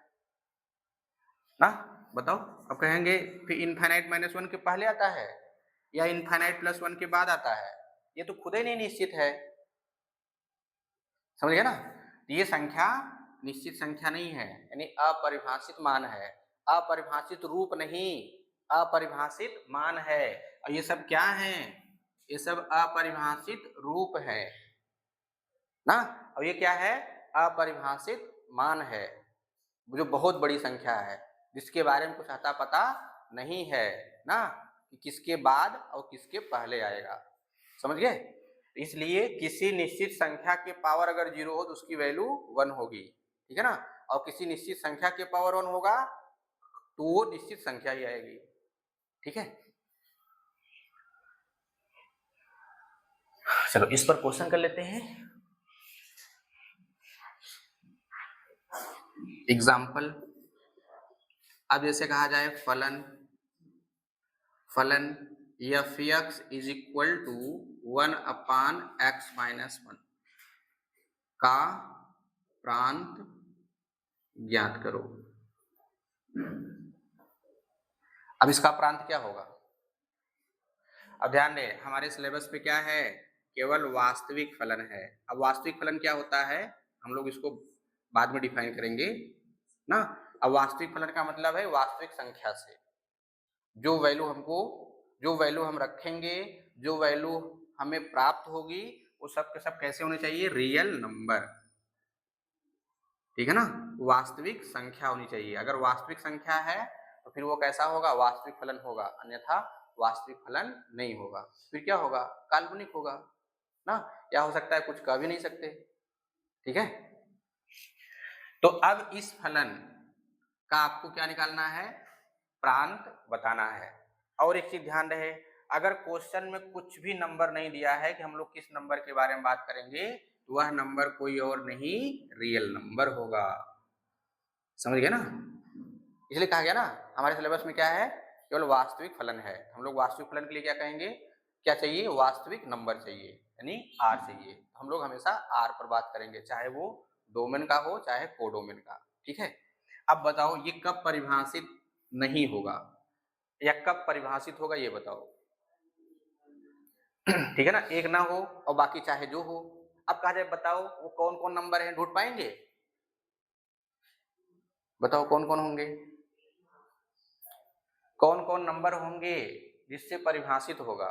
ना, बताओ। अब कहेंगे फिर इनफाइनाइट -1 के पहले आता है या इनफाइनाइट +1 के बाद आता है, ये तो खुद ही नहीं निश्चित है, समझ गए ना। ये संख्या निश्चित संख्या नहीं है, यानी अपरिभाषित मान है, अपरिभाषित रूप नहीं, अपरिभाषित मान है। और ये सब क्या है, ये सब अपरिभाषित रूप है ना। और ये क्या है, अपरिभाषित मान है, जो बहुत बड़ी संख्या है जिसके बारे में कुछ अता पता नहीं है ना, कि किसके बाद और किसके पहले आएगा, समझ गए। इसलिए किसी निश्चित संख्या के पावर अगर 0 हो तो उसकी वैल्यू 1 होगी, ठीक है ना। और किसी निश्चित संख्या के पावर 1 होगा तो वो निश्चित संख्या ही आएगी, ठीक है। चलो इस पर क्वेश्चन कर लेते हैं। एग्जाम्पल, अब जैसे कहा जाए फलन f(x) is equal to 1/x-1 का प्रांत ज्ञात करो। अब इसका प्रांत क्या होगा, अब ध्यान दें हमारे सिलेबस पे क्या है, केवल वास्तविक फलन है। अब वास्तविक फलन क्या होता है हम लोग इसको बाद में डिफाइन करेंगे ना। अब वास्तविक फलन का मतलब है वास्तविक संख्या से जो वैल्यू हम रखेंगे, जो वैल्यू हमें प्राप्त होगी, वो सब के सब कैसे होने चाहिए, रियल नंबर, ठीक है ना। वास्तविक संख्या होनी चाहिए, अगर वास्तविक संख्या है तो फिर वो कैसा होगा, वास्तविक फलन होगा, अन्यथा वास्तविक फलन नहीं होगा। फिर क्या होगा, काल्पनिक होगा ना, या हो सकता है कुछ कह भी नहीं सकते, ठीक है। तो अब इस फलन का आपको क्या निकालना है, प्रांत बताना है। और एक चीज ध्यान रहे, अगर क्वेश्चन में कुछ भी नंबर नहीं दिया है कि हम लोग किस नंबर के बारे में बात करेंगे, तो वह नंबर कोई और नहीं रियल नंबर होगा, समझ गए ना। इसलिए कहा गया ना हमारे सिलेबस में क्या है, केवल वास्तविक फलन है। हम लोग वास्तविक फलन के लिए क्या कहेंगे, क्या चाहिए, वास्तविक नंबर चाहिए, यानी आर चाहिए। हम लोग हमेशा आर पर बात करेंगे, चाहे वो डोमेन का हो चाहे कोडोमेन का। ठीक है, अब बताओ ये कब परिभाषित नहीं होगा या कब परिभाषित होगा, ये बताओ। ठीक है ना, एक ना हो और बाकी चाहे जो हो। अब कहा जाए बताओ वो कौन कौन नंबर है, ढूंढ पाएंगे? बताओ कौन कौन होंगे, कौन कौन नंबर होंगे जिससे परिभाषित होगा।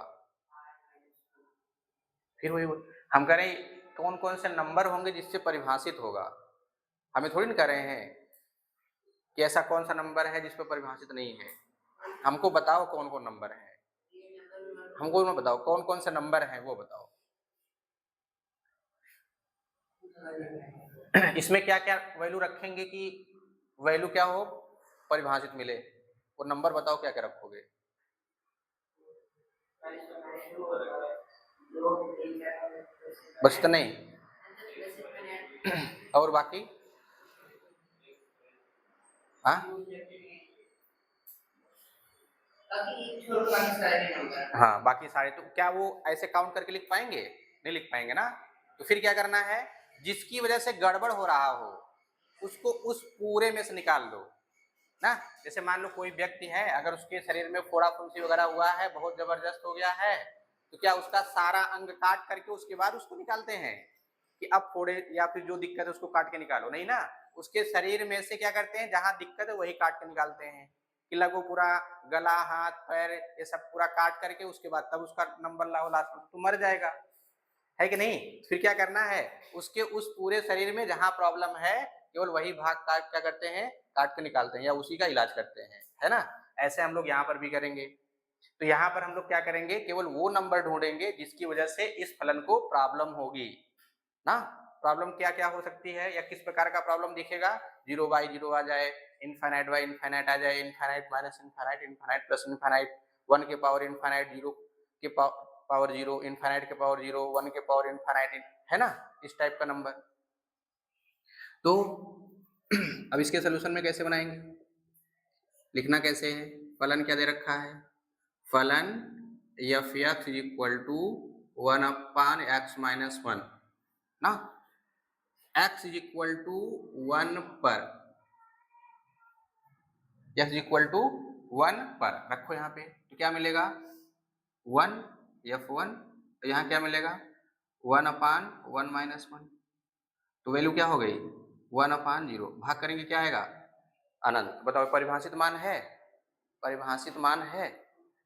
फिर वही हम कह रहे हैं कौन कौन से नंबर होंगे जिससे परिभाषित होगा। हमें थोड़ी ना कह रहे हैं कि ऐसा कौन सा नंबर है जिस पर परिभाषित नहीं है। हमको बताओ कौन कौन नंबर है, हमको ना बताओ कौन कौन से नंबर हैं वो बताओ। इसमें क्या क्या वैल्यू रखेंगे कि वैल्यू क्या हो, परिभाषित मिले, वो नंबर बताओ क्या क्या रखोगे। बस तो नहीं और बाकी हाँ बाकी सारे, तो क्या वो ऐसे काउंट करके लिख पाएंगे, नहीं लिख पाएंगे ना। तो फिर क्या करना है, जिसकी वजह से गड़बड़ हो रहा हो उसको उस पूरे में से निकाल दो ना। जैसे मान लो कोई व्यक्ति है, अगर उसके शरीर में फोड़ा फुंसी वगैरह हुआ है, बहुत जबरदस्त हो गया है, तो क्या उसका सारा अंग काट करके उसके बाद उसको निकालते हैं कि अब फोड़े या फिर जो दिक्कत है उसको काट के निकालो, नहीं ना। उसके शरीर में से क्या करते हैं, जहां दिक्कत है वही काट के निकालते हैं कि लगो पूरा गला हाथ पैर ये सब पूरा काट करके उसके बाद तब उसका नंबर लाओ लास्ट में, तो मर जाएगा, है कि नहीं। फिर क्या करना है, उसके उस पूरे शरीर में जहां प्रॉब्लम है केवल वही भाग काट क्या करते हैं, काट के निकालते हैं या उसी का इलाज करते हैं, है ना। ऐसे हम लोग यहाँ पर भी करेंगे। तो यहाँ पर हम लोग क्या करेंगे, केवल वो नंबर ढूंढेंगे जिसकी वजह से इस फलन को प्रॉब्लम होगी ना। प्रॉब्लम क्या क्या हो सकती है या किस प्रकार का प्रॉब्लम दिखेगा, 0/0 आ जाए, इनफाइनाइट बाय इनफाइनाइट आ जाए, infinite minus infinite, infinite plus infinite, 1 के पावर इनफाइनाइट, 0 के पावर 0, इनफाइनाइट के पावर 0, 1 के पावर इनफाइनाइट, है ना, इस टाइप का नंबर। तो अब इसके सोल्यूशन में कैसे बनाएंगे, लिखना कैसे है, फलन क्या दे रखा है, फलन F x equal to 1/x-1 ना, x इज इक्वल टू 1 पर, x इक्वल टू 1 पर रखो यहाँ पे, तो क्या मिलेगा 1 f1, तो यहाँ क्या मिलेगा 1/1 - 1, तो वैल्यू क्या हो गई 1/0, भाग करेंगे क्या आएगा अनंत। बताओ परिभाषित मान है, परिभाषित मान है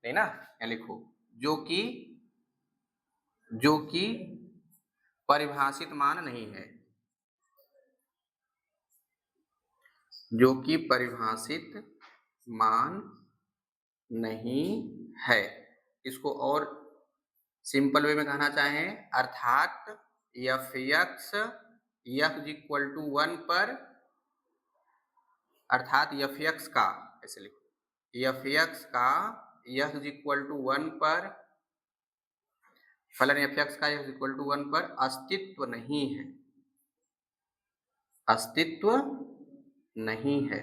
नहीं ना, यहाँ लिखो जो कि परिभाषित मान नहीं है, जो कि परिभाषित मान नहीं है। इसको और सिंपल वे में कहना चाहें, अर्थात एफ एक्स इक्वल टू 1 पर, अर्थात एफ एक्स का, ऐसे लिखो एफ एक्स का एक्स इक्वल टू 1 पर, फलन एफ एक्स का एक्स इक्वल टू 1 पर अस्तित्व नहीं है, अस्तित्व नहीं है।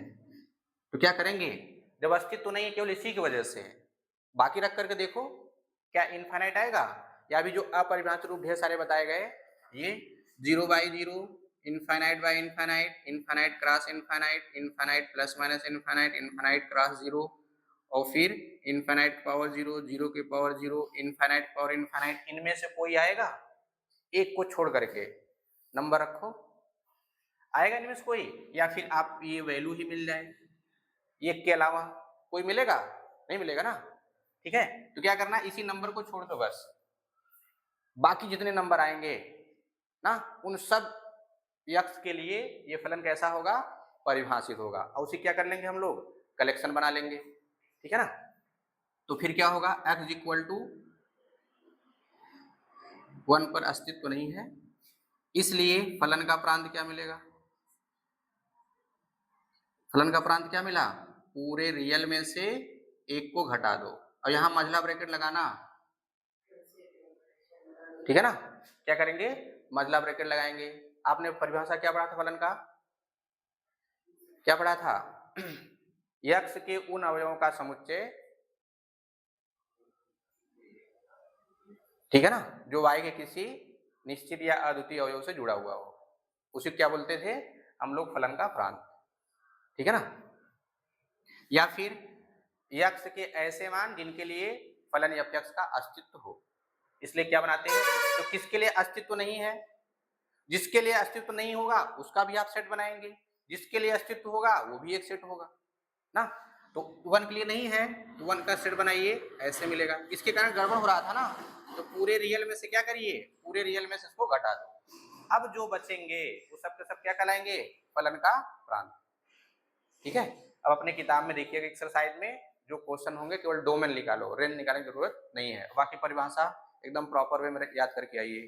तो क्या करेंगे, जब अस्तित्व नहीं है केवल इसी की वजह से, बाकी रख करके देखो क्या इनफाइनाइट आएगा, या भी जो अपरिभाषित रूप ढेर सारे बताए गए, ये 0/0, infinite by infinite, infinite cross infinite, infinite plus minus infinite, infinite cross 0, और फिर इनफाइनाइट पावर 0, 0 के पावर 0, इनफाइनाइट पावर इनफाइनाइट, इनमें से कोई आएगा, एक को छोड़ करके नंबर रखो, आएगा इनमें से कोई, या फिर आप ये वैल्यू ही मिल जाए, एक के अलावा कोई मिलेगा, नहीं मिलेगा ना। ठीक है, तो क्या करना, इसी नंबर को छोड़ दो बस, बाकी जितने नंबर आएंगे ना उन सब यक्स के लिए ये फलन कैसा होगा, परिभाषित होगा, और उसी क्या कर लेंगे हम लोग, कलेक्शन बना लेंगे, ठीक है ना। तो फिर क्या होगा, x इक्वल टू 1 पर अस्तित्व नहीं है, इसलिए फलन का प्रांत क्या मिलेगा, फलन का प्रांत क्या मिला, पूरे रियल में से एक को घटा दो, और यहां मझला ब्रैकेट लगाना, ठीक है ना। क्या करेंगे, मझला ब्रैकेट लगाएंगे। आपने परिभाषा क्या पढ़ा था फलन का, क्या पढ़ा था यक्ष के उन अवयवों का समुच्चय, ठीक है ना, जो y के किसी निश्चित या अद्वितीय अवयव से जुड़ा हुआ हो, उसे क्या बोलते थे हम लोग, फलन का प्रांत, ठीक है ना। या फिर यक्ष के ऐसे मान जिनके लिए फलन अपयक्ष का अस्तित्व हो, इसलिए क्या बनाते हैं, तो किसके लिए अस्तित्व नहीं है, जिसके लिए अस्तित्व नहीं होगा उसका भी आप सेट बनाएंगे, जिसके लिए अस्तित्व होगा वो भी एक सेट होगा ना। तो वन के लिए नहीं है तो वन का सेट बनाइए, ऐसे मिलेगा। इसके कारण गड़बड़ हो रहा था ना, तो पूरे रियल में से क्या करिए, पूरे रियल में से इसको घटा दो। अब जो बचेंगे वो सब के सब क्या कहलाएंगे, फलन का प्रांत, ठीक है। अब अपने किताब में देखिएगा एक्सरसाइज में जो क्वेश्चन होंगे केवल डोमेन निकालो, रेंज निकालने की जरूरत नहीं है, बाकी परिभाषा एकदम प्रॉपर वे में याद करके आइए।